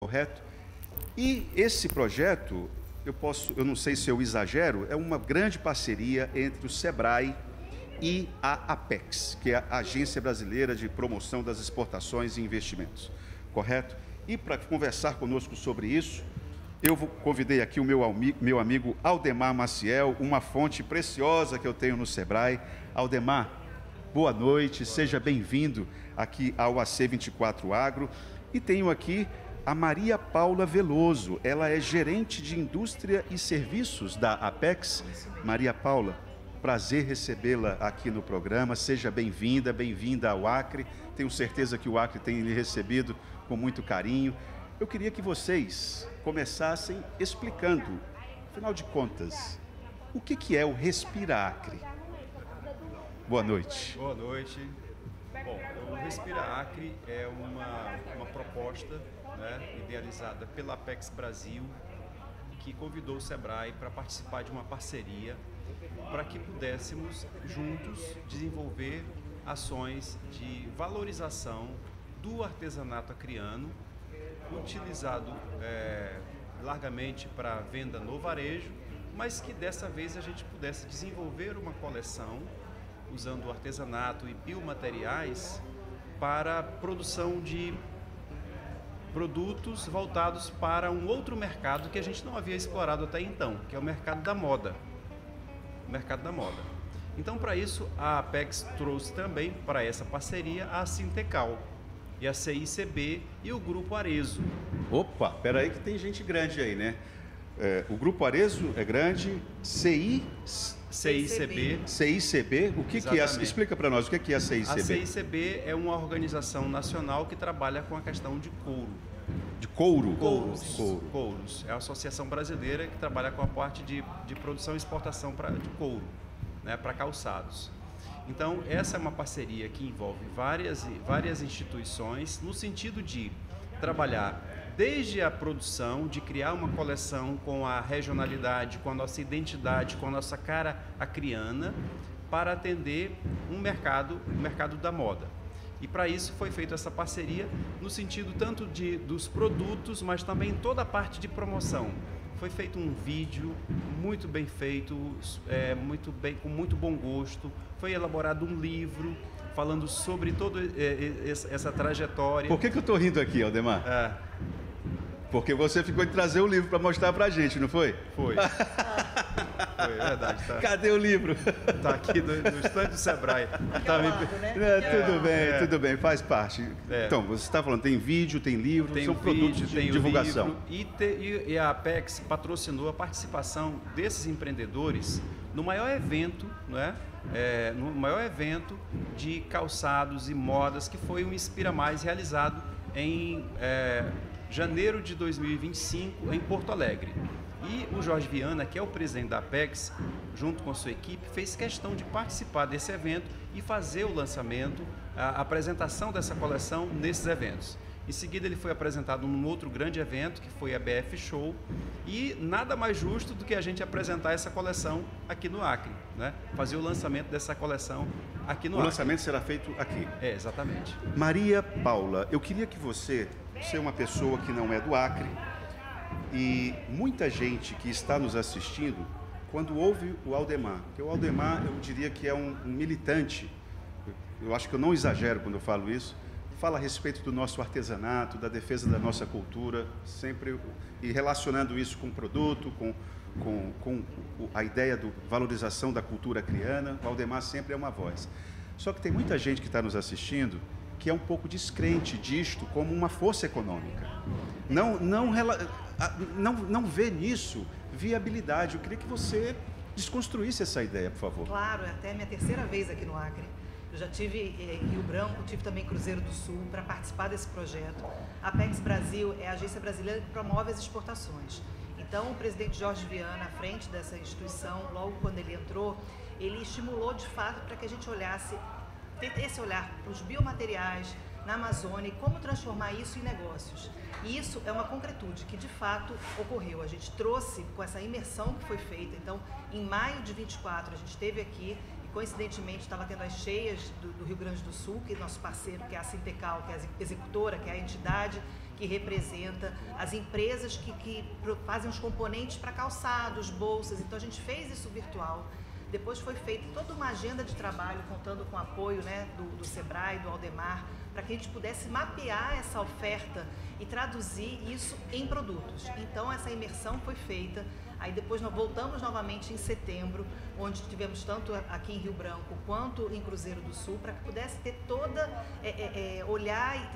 correto? E esse projeto, eu não sei se eu exagero, é uma grande parceria entre o SEBRAE e a Apex, que é a Agência Brasileira de Promoção das Exportações e Investimentos, correto? E para conversar conosco sobre isso, eu convidei aqui o meu amigo Aldemar Maciel, uma fonte preciosa que eu tenho no SEBRAE. Aldemar, boa noite, seja bem-vindo aqui ao AC24 Agro. E tenho aqui a Maria Paula Veloso, ela é gerente de indústria e serviços da Apex. Maria Paula, prazer recebê-la aqui no programa, seja bem-vinda, bem-vinda ao Acre. Tenho certeza que o Acre tem lhe recebido com muito carinho. Eu queria que vocês começassem explicando, afinal de contas, o que é o Respira Acre? Boa noite. Boa noite. Bom, o Respira Acre é uma proposta, né, idealizada pela Apex Brasil, que convidou o SEBRAE para participar de uma parceria para que pudéssemos juntos desenvolver ações de valorização do artesanato acreano, utilizado largamente para venda no varejo, mas que dessa vez a gente pudesse desenvolver uma coleção usando o artesanato e biomateriais para a produção de produtos voltados para um outro mercado que a gente não havia explorado até então, que é o mercado da moda. O mercado da moda. Então, para isso, a Apex trouxe também para essa parceria a Sintecal e a CICB e o Grupo Arezo. Opa, peraí que tem gente grande aí, né? O Grupo Arezo é grande, CICB, o que é? Explica para nós, o que é a CICB? A CICB é uma organização nacional que trabalha com a questão de couro. De couro? Couros. É a Associação Brasileira que trabalha com a parte de produção e exportação de couro, né, para calçados. Então, essa é uma parceria que envolve várias instituições no sentido de trabalhar desde a produção, de criar uma coleção com a regionalidade, com a nossa identidade, com a nossa cara acreana, para atender o mercado da moda. E para isso foi feita essa parceria no sentido tanto dos produtos, mas também toda a parte de promoção. Foi feito um vídeo muito bem feito, com muito bom gosto. Foi elaborado um livro falando sobre toda essa trajetória. Por que eu estou rindo aqui, Aldemar? Porque você ficou de trazer o livro para mostrar para a gente, não foi? Foi. Foi, é verdade. Tá. Cadê o livro? Está aqui no estande do SEBRAE. Tudo bem, faz parte. Então, você está falando, tem vídeo, tem livro, são produtos de divulgação. E a Apex patrocinou a participação desses empreendedores no maior evento, no maior evento de calçados e modas, que foi o Inspira Mais, realizado em janeiro de 2025 em Porto Alegre. E o Jorge Viana, que é o presidente da Apex, junto com a sua equipe, fez questão de participar desse evento e fazer o lançamento, a apresentação dessa coleção nesses eventos. Em seguida, ele foi apresentado num outro grande evento, que foi a BF Show, e nada mais justo do que a gente apresentar essa coleção aqui no Acre, né? Fazer o lançamento dessa coleção aqui no Acre. O lançamento será feito aqui. Exatamente. Maria Paula, eu queria que você é uma pessoa que não é do Acre, e muita gente que está nos assistindo, quando ouve o Aldemar, porque o Aldemar eu diria que é um militante, eu acho que eu não exagero quando eu falo isso, fala a respeito do nosso artesanato, da defesa da nossa cultura, sempre, e relacionando isso com o produto, com a ideia da valorização da cultura acreana. O Aldemar sempre é uma voz. Só que tem muita gente que está nos assistindo que é um pouco descrente disto como uma força econômica. Não vê nisso viabilidade. Eu queria que você desconstruísse essa ideia, por favor. Claro, é até minha terceira vez aqui no Acre. Eu já tive em Rio Branco, tive também Cruzeiro do Sul para participar desse projeto. A Apex Brasil é a agência brasileira que promove as exportações. Então, o presidente Jorge Viana, à frente dessa instituição, logo quando ele entrou, ele estimulou de fato para que a gente olhasse, esse olhar para os biomateriais na Amazônia e como transformar isso em negócios. E isso é uma concretude que de fato ocorreu. A gente trouxe com essa imersão que foi feita. Então, em maio de 24, a gente esteve aqui e coincidentemente estava tendo as cheias do Rio Grande do Sul, que é nosso parceiro, que é a Sintecal, que é a executora, que é a entidade que representa as empresas que fazem os componentes para calçados, bolsas. Então a gente fez isso virtual. Depois foi feita toda uma agenda de trabalho, contando com o apoio, né, do Sebrae, do Aldemar, para que a gente pudesse mapear essa oferta e traduzir isso em produtos. Então essa imersão foi feita. Aí depois nós voltamos novamente em setembro, onde tivemos tanto aqui em Rio Branco quanto em Cruzeiro do Sul, para que pudesse ter toda, olhar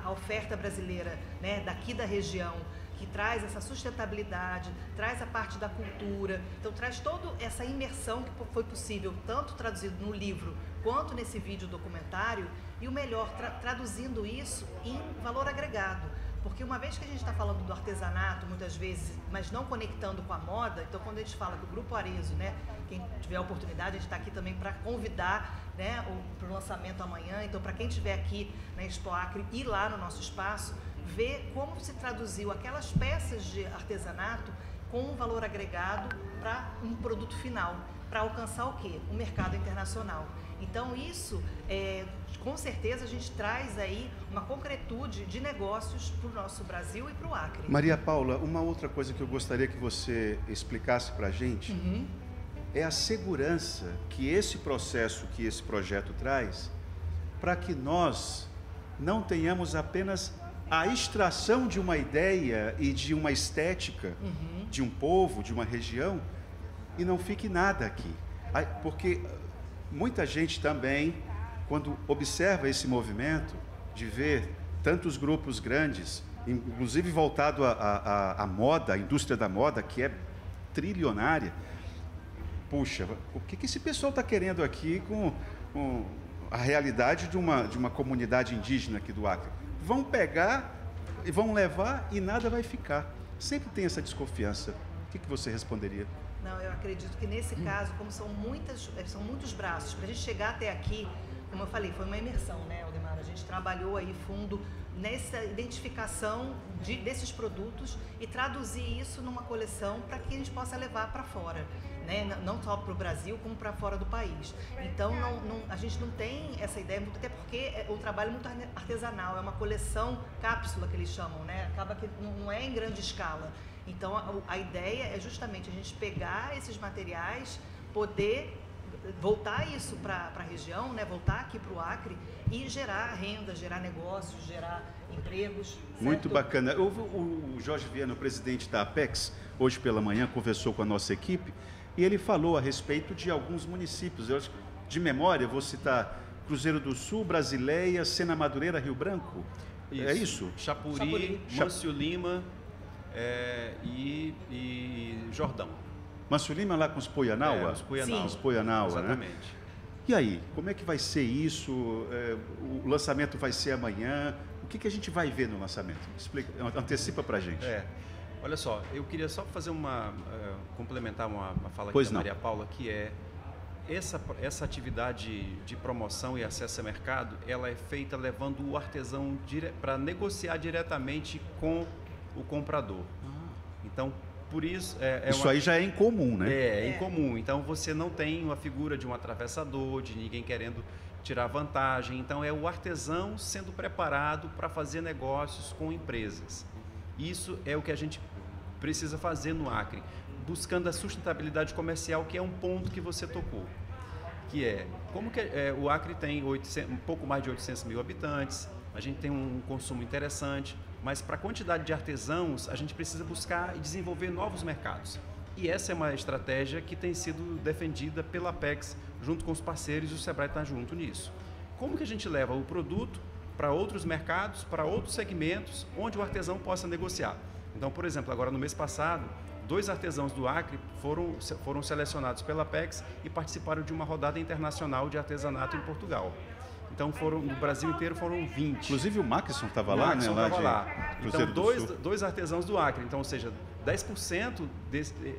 a oferta brasileira, né, daqui da região, que traz essa sustentabilidade, traz a parte da cultura, então traz toda essa imersão que foi possível, tanto traduzido no livro quanto nesse vídeo documentário, e o melhor, traduzindo isso em valor agregado. Porque uma vez que a gente está falando do artesanato, muitas vezes, mas não conectando com a moda, então quando a gente fala do Grupo Arezzo, né, quem tiver a oportunidade, a gente está aqui também para convidar, né, para o lançamento amanhã, então para quem estiver aqui na Expo Acre, ir lá no nosso espaço, ver como se traduziu aquelas peças de artesanato com um valor agregado para um produto final, para alcançar o quê? O mercado internacional. Então isso, com certeza, a gente traz aí uma concretude de negócios para o nosso Brasil e para o Acre. Maria Paula, uma outra coisa que eu gostaria que você explicasse para a gente é a segurança que esse processo, que esse projeto traz, para que nós não tenhamos apenas a extração de uma ideia e de uma estética de um povo, de uma região, e não fique nada aqui. Porque muita gente também, quando observa esse movimento de ver tantos grupos grandes, inclusive voltado à moda, à indústria da moda, que é trilionária, puxa, o que esse pessoal está querendo aqui com a realidade de uma comunidade indígena aqui do Acre? Vão pegar e vão levar e nada vai ficar. Sempre tem essa desconfiança. O que você responderia? Não, eu acredito que nesse caso, como são muitos braços, para a gente chegar até aqui, como eu falei, foi uma imersão, né, Aldemar? A gente trabalhou aí fundo nessa identificação desses produtos e traduzir isso numa coleção para que a gente possa levar para fora, né? Não só para o Brasil, como para fora do país. Então, a gente não tem essa ideia, até porque o trabalho é muito artesanal, é uma coleção cápsula que eles chamam, né? Acaba que não é em grande escala. Então, a ideia é justamente a gente pegar esses materiais, poder voltar isso para a região, né? Voltar aqui para o Acre e gerar renda, gerar negócios, gerar empregos. Certo? Muito bacana. O Jorge Viana, o presidente da Apex, hoje pela manhã conversou com a nossa equipe e ele falou a respeito de alguns municípios. Eu, de memória, eu vou citar Cruzeiro do Sul, Brasileia, Sena Madureira, Rio Branco. Isso. É isso? Chapuri, Mâncio Lima e Jordão. Mâncio Lima lá com os Poianaua? Os Poianaua. Os Poianaua, exatamente. Né? E aí, como é que vai ser isso? O lançamento vai ser amanhã? O que a gente vai ver no lançamento? Explica, antecipa pra gente. Olha só, eu queria só fazer complementar uma fala aqui da Maria Paula, que é essa atividade de promoção e acesso ao mercado, ela é feita levando o artesão para negociar diretamente com o comprador. Então, por isso... Isso aí já é incomum, né? É incomum. Então, você não tem uma figura de um atravessador, de ninguém querendo tirar vantagem. Então, é o artesão sendo preparado para fazer negócios com empresas. Isso é o que a gente precisa fazer no Acre, buscando a sustentabilidade comercial, que é um ponto que você tocou. Que como que o Acre tem um pouco mais de 800 mil habitantes, a gente tem um consumo interessante, mas para a quantidade de artesãos, a gente precisa buscar e desenvolver novos mercados. E essa é uma estratégia que tem sido defendida pela Apex, junto com os parceiros, e o Sebrae está junto nisso. Como que a gente leva o produto para outros mercados, para outros segmentos, onde o artesão possa negociar? Então, por exemplo, agora no mês passado, 2 artesãos do Acre foram selecionados pela Apex e participaram de uma rodada internacional de artesanato em Portugal. Então, no Brasil inteiro foram 20. Inclusive o Maxson estava lá, né? Então, dois artesãos do Acre. Então, ou seja, 10%,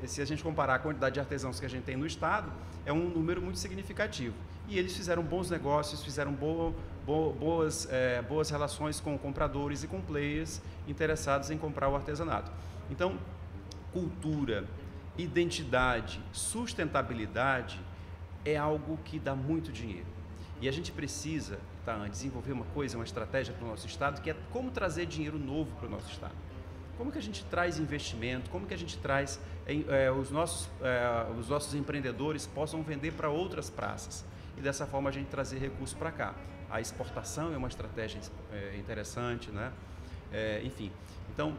se a gente comparar a quantidade de artesãos que a gente tem no estado, é um número muito significativo. E eles fizeram bons negócios, fizeram boas relações com compradores e com players interessados em comprar o artesanato. Então, cultura, identidade, sustentabilidade é algo que dá muito dinheiro. E a gente precisa, executar, desenvolver uma coisa, uma estratégia para o nosso estado, que é como trazer dinheiro novo para o nosso estado. Como que a gente traz investimento, como que a gente traz os nossos empreendedores possam vender para outras praças e dessa forma a gente trazer recursos para cá. A exportação é uma estratégia interessante, né? Enfim, então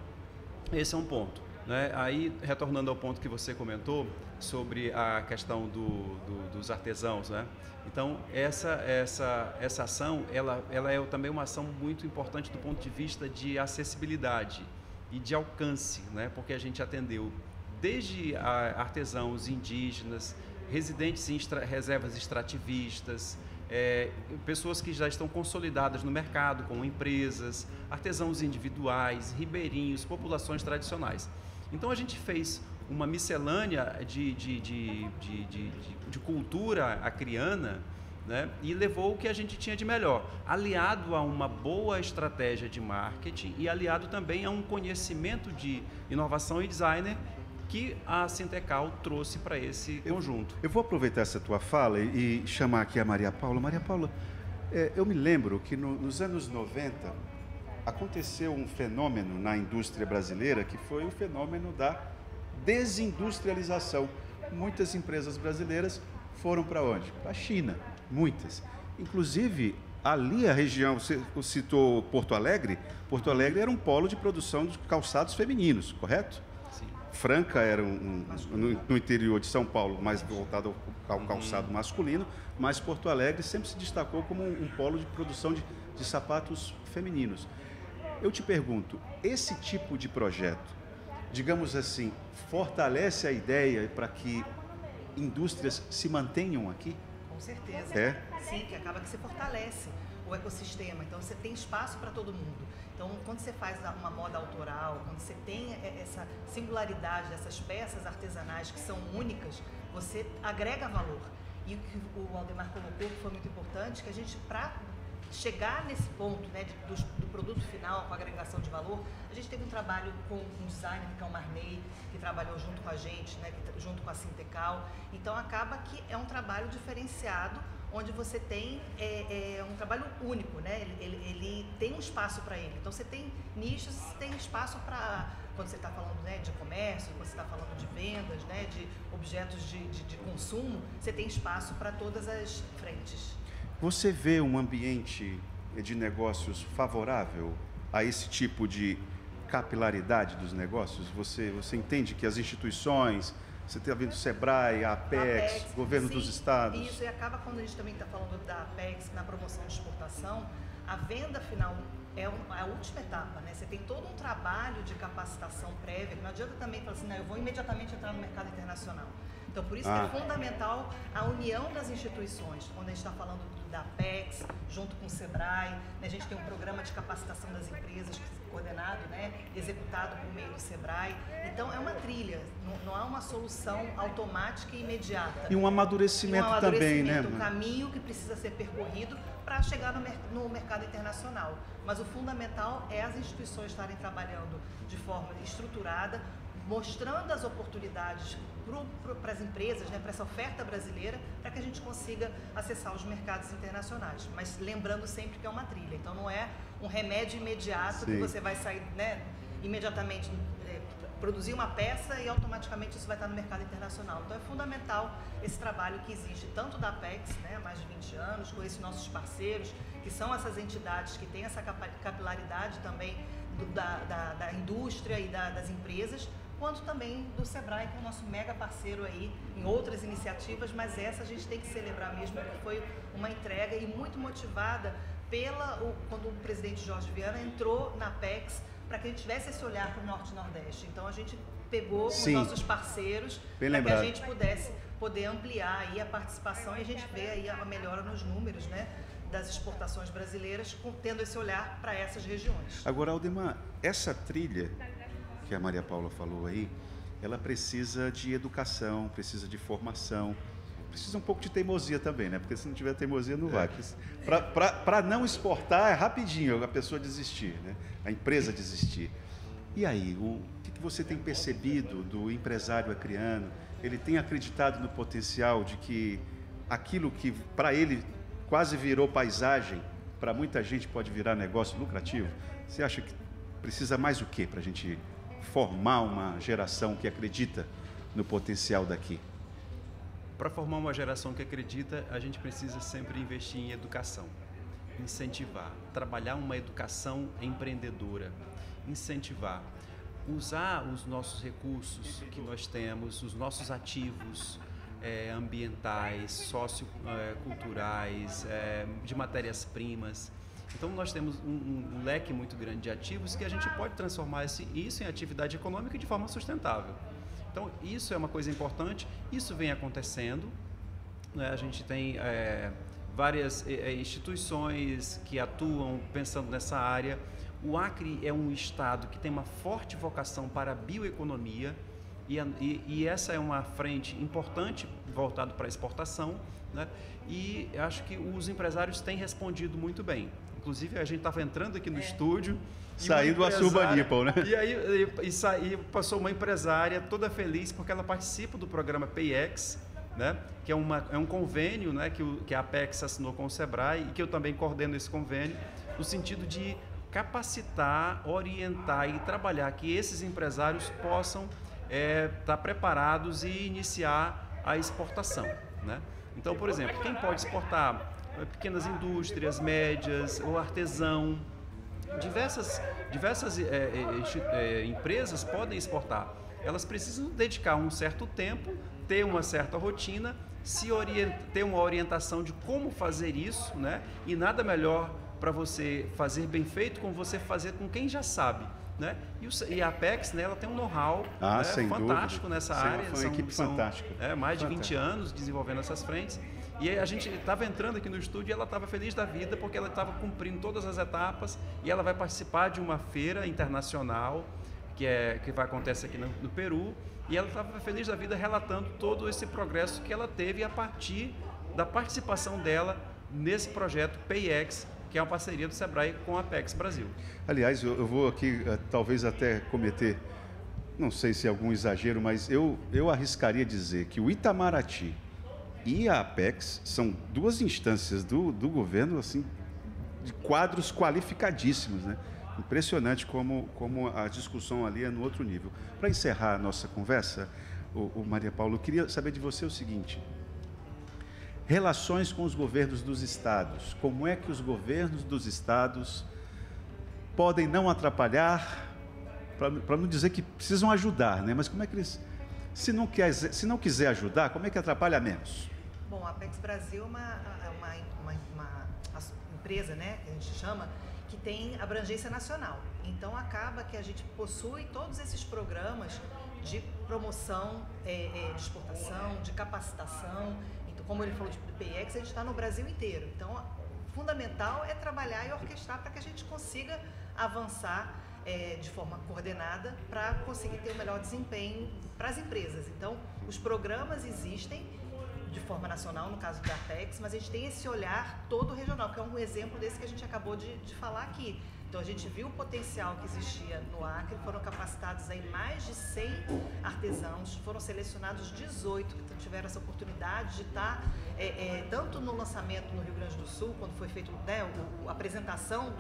esse é um ponto, né? Aí, retornando ao ponto que você comentou sobre a questão dos artesãos, né? Então, essa ação, ela é também uma ação muito importante do ponto de vista de acessibilidade e de alcance, né? Porque a gente atendeu desde artesãos indígenas, residentes em reservas extrativistas, pessoas que já estão consolidadas no mercado, como empresas, artesãos individuais, ribeirinhos, populações tradicionais. Então a gente fez uma miscelânea de cultura acriana, né? E levou o que a gente tinha de melhor, aliado a uma boa estratégia de marketing e aliado também a um conhecimento de inovação e designer que a Sintecal trouxe para esse conjunto. Eu vou aproveitar essa tua fala e chamar aqui a Maria Paula. Maria Paula, eu me lembro que nos anos 90 aconteceu um fenômeno na indústria brasileira que foi o fenômeno da desindustrialização. Muitas empresas brasileiras foram para onde? Para a China, muitas. Inclusive, ali a região, você citou Porto Alegre era um polo de produção de calçados femininos, correto? Sim. Franca era no interior de São Paulo, mais voltado ao calçado masculino, mas Porto Alegre sempre se destacou como um polo de produção de sapatos femininos. Eu te pergunto, esse tipo de projeto, digamos assim, fortalece a ideia para que indústrias se mantenham aqui? Com certeza. Sim, que acaba que você fortalece o ecossistema. Então, você tem espaço para todo mundo. Então, quando você faz uma moda autoral, quando você tem essa singularidade dessas peças artesanais que são únicas, você agrega valor. E o que o Aldemar colocou, que foi muito importante, que a gente, para chegar nesse ponto, né, do produto final, com a agregação de valor, a gente teve um trabalho com um designer, que é o Marney, que trabalhou junto com a gente, né, junto com a Sintecal. Então, acaba que é um trabalho diferenciado, onde você tem um trabalho único, né? Ele tem um espaço para ele. Então, você tem nichos, você tem espaço para, quando você está falando, né, de comércio, quando você está falando de vendas, né, de objetos de consumo, você tem espaço para todas as frentes. Você vê um ambiente de negócios favorável a esse tipo de capilaridade dos negócios? Você entende que as instituições, você está vendo o Sebrae, a Apex, governo dos estados? Isso, e acaba quando a gente também está falando da Apex na promoção de exportação, a venda final é a última etapa, né? Você tem todo um trabalho de capacitação prévia, não adianta também falar assim, não, eu vou imediatamente entrar no mercado internacional. Então, por isso que é fundamental a união das instituições, quando a gente está falando da Apex, junto com o Sebrae, né? A gente tem um programa de capacitação das empresas coordenado, né? Executado por meio do Sebrae. Então, é uma trilha, não há uma solução automática e imediata. E um amadurecimento também, né? Um caminho que precisa ser percorrido para chegar no mercado internacional. Mas o fundamental é as instituições estarem trabalhando de forma estruturada, mostrando as oportunidades para as empresas, né, para essa oferta brasileira, para que a gente consiga acessar os mercados internacionais. Mas lembrando sempre que é uma trilha, então não é um remédio imediato. Sim. Que você vai sair, né, imediatamente, produzir uma peça e automaticamente isso vai estar no mercado internacional. Então é fundamental esse trabalho que existe tanto da Apex, né, há mais de 20 anos, com esses nossos parceiros, que são essas entidades que têm essa capilaridade também da indústria e das empresas, quanto também do Sebrae, que é o nosso mega parceiro aí em outras iniciativas, mas essa a gente tem que celebrar mesmo, porque foi uma entrega e muito motivada quando o presidente Jorge Viana entrou na Apex, para que a gente tivesse esse olhar para o Norte e Nordeste. Então a gente pegou os nossos parceiros para que a gente poder ampliar aí a participação e a gente vê aí a melhora nos números, né, das exportações brasileiras, tendo esse olhar para essas regiões. Agora, Aldemar, essa trilha que a Maria Paula falou aí, ela precisa de educação, precisa de formação, precisa um pouco de teimosia também, né? Porque se não tiver teimosia, não vai. Para não exportar, é rapidinho a pessoa desistir, né? A empresa desistir. E aí, o que você tem percebido do empresário acriano? Ele tem acreditado no potencial de que aquilo que para ele quase virou paisagem, para muita gente pode virar negócio lucrativo, você acha que precisa mais o quê para a gente formar uma geração que acredita no potencial daqui? Para formar uma geração que acredita, a gente precisa sempre investir em educação, incentivar, trabalhar uma educação empreendedora, incentivar, usar os nossos recursos que nós temos, os nossos ativos ambientais, socioculturais, de matérias-primas. Então, nós temos um leque muito grande de ativos que a gente pode transformar isso em atividade econômica de forma sustentável. Então, isso é uma coisa importante, isso vem acontecendo, né? A gente tem várias instituições que atuam pensando nessa área. O Acre é um estado que tem uma forte vocação para a bioeconomia e essa é uma frente importante voltada para a exportação, né? E acho que os empresários têm respondido muito bem. Inclusive, a gente estava entrando aqui no estúdio... Saindo do Assurbanipal, né? E passou uma empresária toda feliz porque ela participa do programa PayEx, né? Que é um convênio, né? Que a Apex assinou com o Sebrae e que eu também coordeno esse convênio, no sentido de capacitar, orientar e trabalhar que esses empresários possam estar preparados e iniciar a exportação, né? Então, por exemplo, quem pode exportar? Pequenas indústrias, médias, o artesão. Diversas empresas podem exportar. Elas precisam dedicar um certo tempo, ter uma certa rotina, ter uma orientação de como fazer isso, né? E nada melhor para você fazer bem feito como você fazer com quem já sabe, né? E a Apex, né, ela tem um know-how fantástico nessa área. Foi uma equipe fantástica. Mais de 20 anos desenvolvendo essas frentes. E aí a gente estava entrando aqui no estúdio e ela estava feliz da vida porque ela estava cumprindo todas as etapas e ela vai participar de uma feira internacional que vai acontecer aqui no Peru, e ela estava feliz da vida relatando todo esse progresso que ela teve a partir da participação dela nesse projeto PayEx, que é uma parceria do Sebrae com a Apex Brasil. Aliás, eu vou aqui talvez até cometer, não sei se é algum exagero, mas eu arriscaria dizer que o Itamaraty e a Apex são duas instâncias do governo, assim, de quadros qualificadíssimos, né? Impressionante como a discussão ali é no outro nível. Para encerrar a nossa conversa, o Maria Paula, eu queria saber de você o seguinte: relações com os governos dos estados. Como é que os governos dos estados podem não atrapalhar, para não dizer que precisam ajudar, né? Mas como é que eles... Se não quiser ajudar, como é que atrapalha menos? Bom, a Apex Brasil é uma empresa, né, que a gente chama, que tem abrangência nacional. Então, acaba que a gente possui todos esses programas de promoção, de exportação, de capacitação. Então, como ele falou de PayEx, a gente está no Brasil inteiro. Então, fundamental é trabalhar e orquestrar para que a gente consiga avançar de forma coordenada para conseguir ter o melhor desempenho para as empresas. Então, os programas existem de forma nacional, no caso da Apex, mas a gente tem esse olhar todo regional, que é um exemplo desse que a gente acabou de falar aqui. Então, a gente viu o potencial que existia no Acre, foram capacitados aí mais de 100 artesãos, foram selecionados 18 que tiveram essa oportunidade de estar, tanto no lançamento no Rio Grande do Sul, quando foi feita a apresentação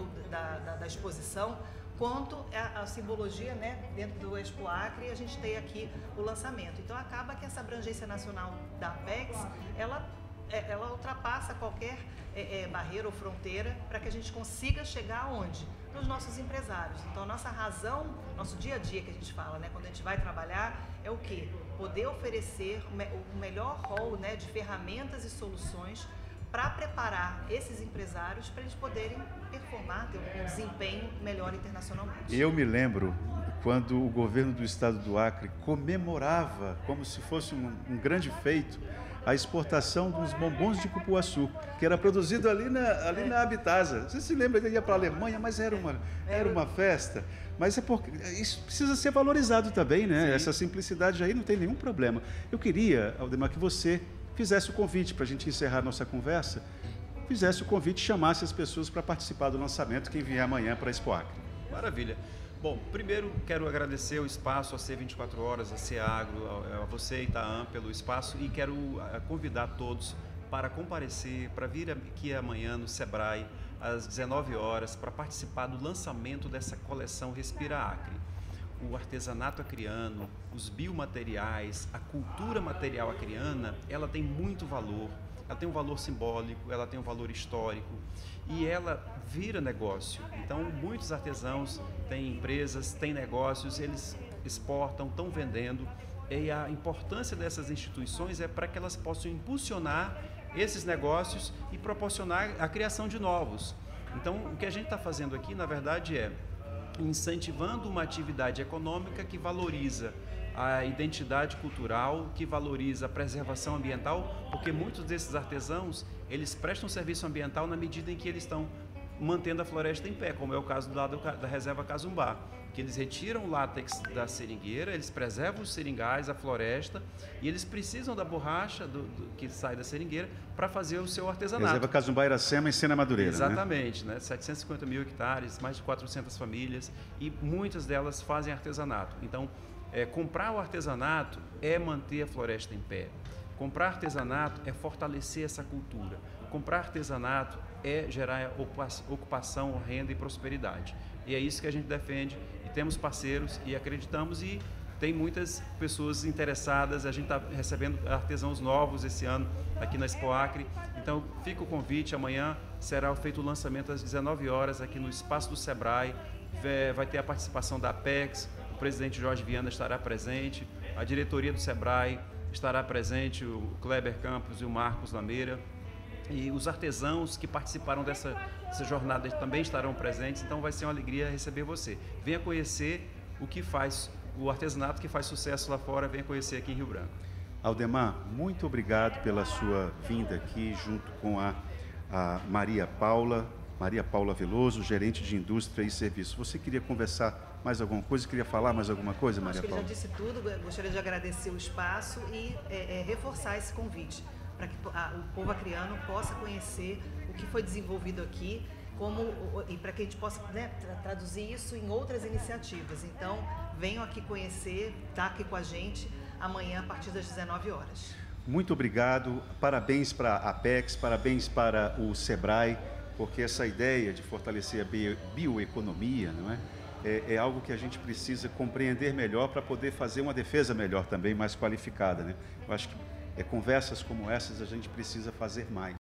da exposição, quanto a simbologia, né, dentro do Expo Acre, a gente tem aqui o lançamento. Então, acaba que essa abrangência nacional da Apex, ela ultrapassa qualquer barreira ou fronteira para que a gente consiga chegar aonde? Nos nossos empresários. Então, a nossa razão, nosso dia a dia que a gente fala, né, quando a gente vai trabalhar, é o quê? Poder oferecer o melhor rol, né, de ferramentas e soluções para preparar esses empresários para eles poderem performar, ter um desempenho melhor internacionalmente. Eu me lembro quando o governo do estado do Acre comemorava, como se fosse um grande feito, a exportação dos bombons de cupuaçu, que era produzido ali na Habitasa. Você se lembra que ele ia para a Alemanha, mas era uma festa. Mas porque isso precisa ser valorizado também, né? Sim. Essa simplicidade aí não tem nenhum problema. Eu queria, Aldemar, que você fizesse o convite para a gente encerrar a nossa conversa, fizesse o convite, chamasse as pessoas para participar do lançamento, quem vier amanhã para a Expo Acre. Maravilha. Bom, primeiro quero agradecer o espaço, a C24 Horas, a Ceagro, a você, Itaam, pelo espaço, e quero convidar todos para comparecer, para vir aqui amanhã no Sebrae, às 19 horas, para participar do lançamento dessa coleção Respira Acre. O artesanato acreano, os biomateriais, a cultura material acreana, ela tem muito valor. Ela tem um valor simbólico, ela tem um valor histórico e ela vira negócio. Então, muitos artesãos têm empresas, têm negócios, eles exportam, estão vendendo. E a importância dessas instituições é para que elas possam impulsionar esses negócios e proporcionar a criação de novos. Então, o que a gente está fazendo aqui, na verdade, é incentivando uma atividade econômica que valoriza a identidade cultural, que valoriza a preservação ambiental, porque muitos desses artesãos, eles prestam serviço ambiental na medida em que eles estão mantendo a floresta em pé, como é o caso lá da Reserva Casumbá, que eles retiram o látex da seringueira, eles preservam os seringais, a floresta, e eles precisam da borracha que sai da seringueira para fazer o seu artesanato. Reserva Casumbá, Iracema e Sena Madureira. Exatamente, né? 750 mil hectares, mais de 400 famílias, e muitas delas fazem artesanato. Então, comprar o artesanato é manter a floresta em pé. Comprar artesanato é fortalecer essa cultura. Comprar artesanato é gerar ocupação, renda e prosperidade. E é isso que a gente defende e temos parceiros e acreditamos e tem muitas pessoas interessadas. A gente está recebendo artesãos novos esse ano aqui na Expo Acre. Então fica o convite, amanhã será feito o lançamento às 19 horas aqui no Espaço do Sebrae. Vai ter a participação da Apex, o presidente Jorge Viana estará presente, a diretoria do Sebrae estará presente, o Kleber Campos e o Marcos Lameira. E os artesãos que participaram dessa jornada também estarão presentes, então vai ser uma alegria receber você. Venha conhecer o que faz, o artesanato que faz sucesso lá fora, venha conhecer aqui em Rio Branco. Aldemar, muito obrigado pela sua vinda aqui junto com a Maria Paula Veloso, gerente de indústria e serviços. Você queria conversar mais alguma coisa? Queria falar mais alguma coisa, Maria Paula? Acho que ele já disse tudo, gostaria de agradecer o espaço e reforçar esse convite, para que o povo acreano possa conhecer o que foi desenvolvido aqui e para que a gente possa, né, traduzir isso em outras iniciativas. Então, venham aqui conhecer, tá aqui com a gente amanhã a partir das 19 horas. Muito obrigado, parabéns para a Apex, parabéns para o Sebrae, porque essa ideia de fortalecer a bioeconomia, não é? É algo que a gente precisa compreender melhor para poder fazer uma defesa melhor também, mais qualificada, né? Eu acho que conversas como essas a gente precisa fazer mais.